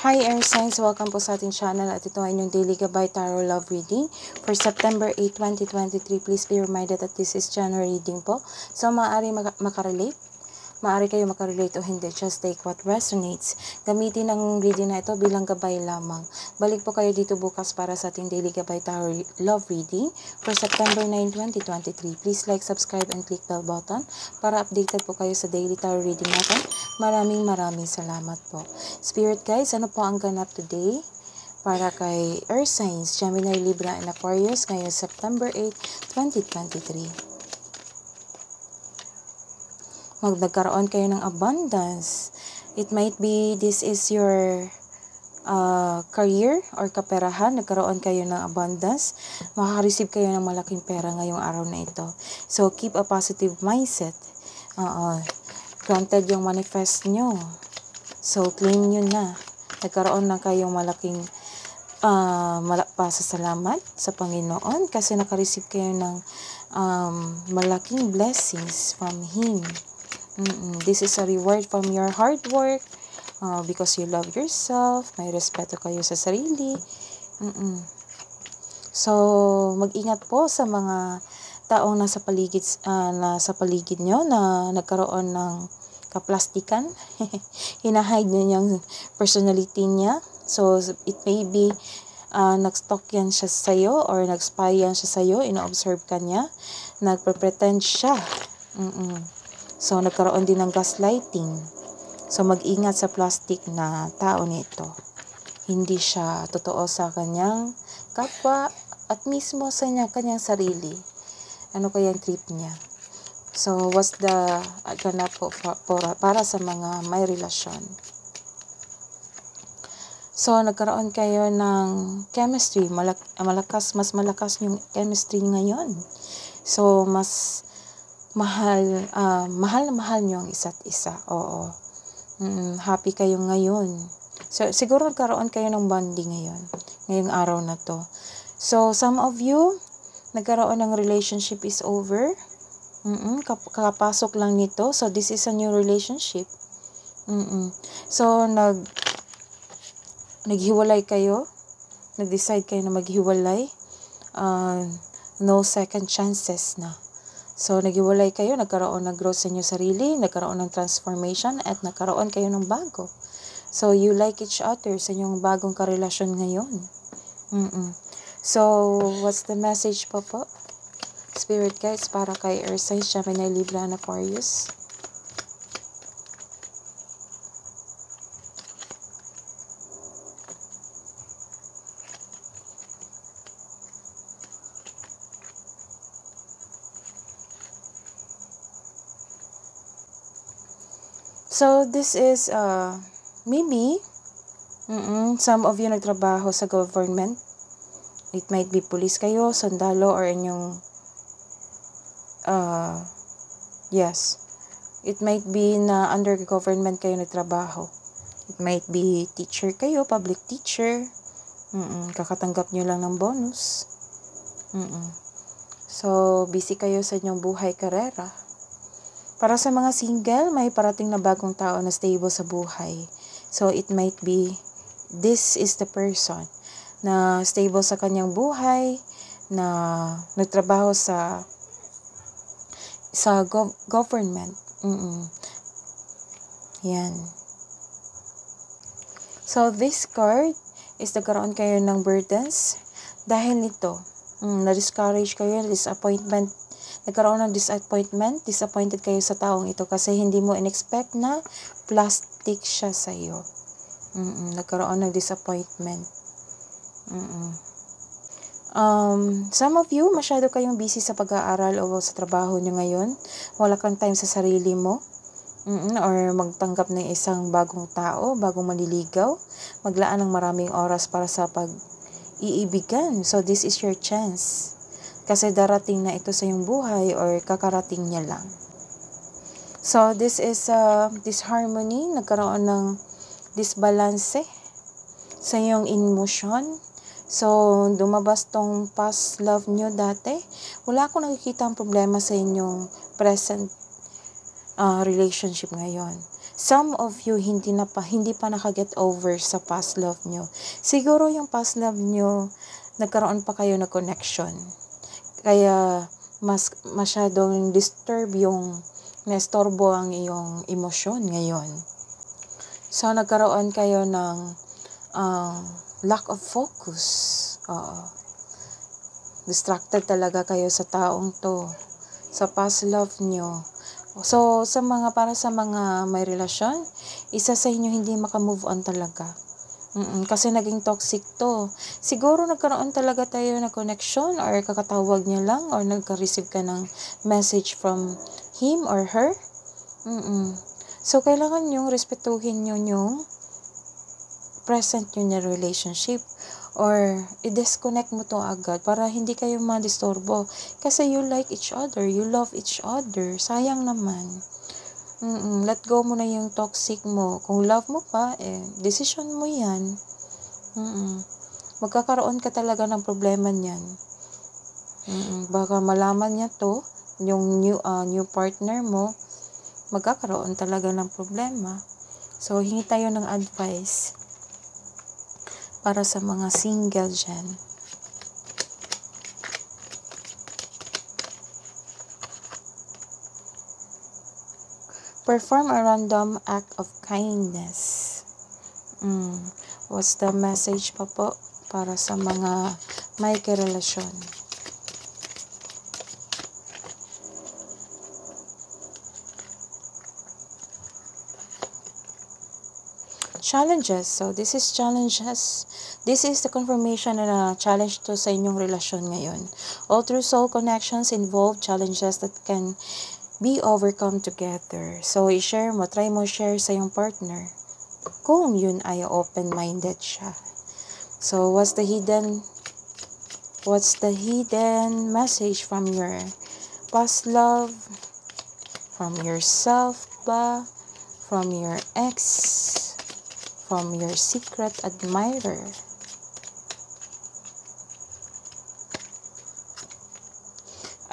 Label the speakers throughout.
Speaker 1: Hi Air Signs! Welcome po sa ating channel at ito ay inyong Daily Gabay Tarot Love Reading for September 8, 2023. Please be reminded that this is general reading po. So maaari makarelate. Maaari kayo makarelate o hindi. Just take what resonates. Gamitin ang reading na ito bilang gabay lamang. Balik po kayo dito bukas para sa ating Daily Gabay Tarot Love Reading for September 9, 2023. Please like, subscribe, and click bell button para updated po kayo sa Daily Tarot Reading natin. Maraming salamat po. Spirit guys, ano po ang ganap today para kay Earth Signs, Gemini, Libra, and Aquarius ngayong September 8, 2023? Nagkaroon kayo ng abundance. It might be this is your career or kaperahan. Nagkaroon kayo ng abundance. Makaka-receive kayo ng malaking pera ngayong araw na ito. So, keep a positive mindset. Granted yung manifest nyo. So, claim nyo na. Nagkaroon na kayong malaking pasasalamat sa Panginoon kasi naka-receive kayo ng malaking blessings from Him. This is a reward from your hard work because you love yourself, may respeto kayo sa sarili. So, mag-ingat po sa mga taong nasa paligid nyo na nagkaroon ng kaplastikan. Hinahide nyo yung personality niya. So, it may be nag-stalk yan siya sa'yo or nag-spy yan siya sa'yo, ina-observe ka niya, nagpre-pretend siya. So, nagkaroon din ng gaslighting. So, mag-ingat sa plastic na tao nito. Hindi siya totoo sa kanyang kapwa at mismo sa kanyang sarili. Ano kayang trip niya? So, what's the ganap po para sa mga may relasyon? So, nagkaroon kayo ng chemistry. Mas malakas yung chemistry ngayon. So, mas mahal na mahal nyo ang isa't isa. Oo. Happy kayo ngayon. So, siguro nagkaroon kayo ng bonding ngayong araw na to. So, some of you, nagkaroon ng relationship is over. Kakapasok lang nito. So, this is a new relationship. So, naghiwalay kayo. Nag-decide kayo na maghiwalay. No second chances na. So, naghiwalay kayo, nagkaroon ng growth sa inyong sarili, nagkaroon ng transformation, at nagkaroon kayo ng bago. So, you like each other sa inyong bagong karelasyon ngayon. So, what's the message po? Spirit guides para kay Earth Signs, Gemini, Libra, and Aquarius. So, this is, maybe, some of you nagtrabaho sa government. It might be police kayo, sundalo, or inyong, yes. It might be na under government kayo nagtrabaho. It might be teacher kayo, public teacher. Kakatanggap nyo lang ng bonus. So, busy kayo sa inyong buhay, karera. Para sa mga single, may parating na bagong tao na stable sa buhay. So, it might be, this is the person na stable sa kanyang buhay, na nagtrabaho sa government. Yan. So, this card is nagkaroon kayo ng burdens. Dahil nito, na-discourage kayo, disappointment. Nagkaroon ng disappointed kayo sa taong ito kasi hindi mo in-expect na plastic siya sa'yo. Nagkaroon ng disappointment. Some of you, masyado kayong busy sa pag-aaral o sa trabaho nyo ngayon. Wala kang time sa sarili mo. Or magtanggap ng isang bagong tao, bagong manliligaw. Maglaan ng maraming oras para sa pag-iibigan. So, this is your chance. Kasi darating na ito sa iyong buhay or kakarating niya lang. So, this is disharmony. Nagkaroon ng disbalance sa iyong emotion. So, dumabas tong past love nyo dati. Wala akong nakikita ang problema sa inyong present relationship ngayon. some of you hindi pa nakaget over sa past love nyo. Siguro yung past love nyo, nagkaroon pa kayo ng connection. Kaya masyadong disturb yung naestorbo ang iyong emosyon ngayon. So, nagkaroon kayo ng lack of focus. Distracted talaga kayo sa taong to, sa past love nyo. So, para sa mga may relasyon, isa sa inyo hindi makamove on talaga. Kasi naging toxic to. Siguro nagkaroon talaga tayo ng connection or kakatawag niya lang or nagka-receive ka ng message from him or her. So, kailangan nyong respetuhin nyo yung present nyo na relationship or i-disconnect mo to agad para hindi kayo ma-disturbo. Kasi you like each other, you love each other. Sayang naman. Let go mo na yung toxic mo. Kung love mo pa, decision mo yan. Magkakaroon ka talaga ng problema niyan. Baka malaman niya to, yung new partner mo, magkakaroon talaga ng problema. So, hingi tayo ng advice para sa mga single dyan. Perform a random act of kindness. What's the message pa po para sa mga may karelasyon? Challenges. So, this is challenges. This is the confirmation na challenge to sa inyong relasyon ngayon. All true soul connections involve challenges that can be overcome together. So, i-share mo, try mo share sa iyong partner kung yun ay open-minded siya. So, what's the hidden message from your past love, from yourself ba, from your ex, from your secret admirer?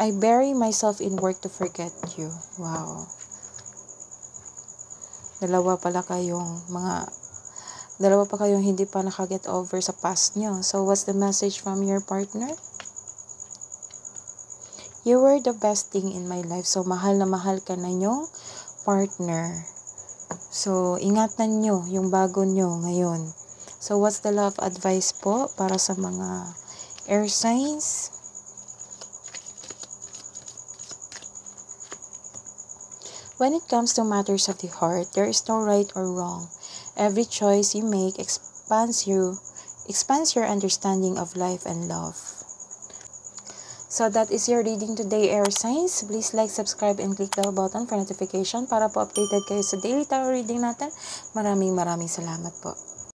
Speaker 1: I bury myself in work to forget you. Wow. Dalawa pa kayong hindi pa nakaget over sa past nyo. So, what's the message from your partner? You were the best thing in my life. So, mahal na mahal ka na yung partner. So, ingatan nyo yung bago nyo ngayon. So, what's the love advice po para sa mga air signs? When it comes to matters of the heart, there is no right or wrong. Every choice you make expands your understanding of life and love. So that is your reading today, air signs. Please like, subscribe, and click the bell button for notification para po updated kayo sa daily tarot reading natin. Maraming salamat po.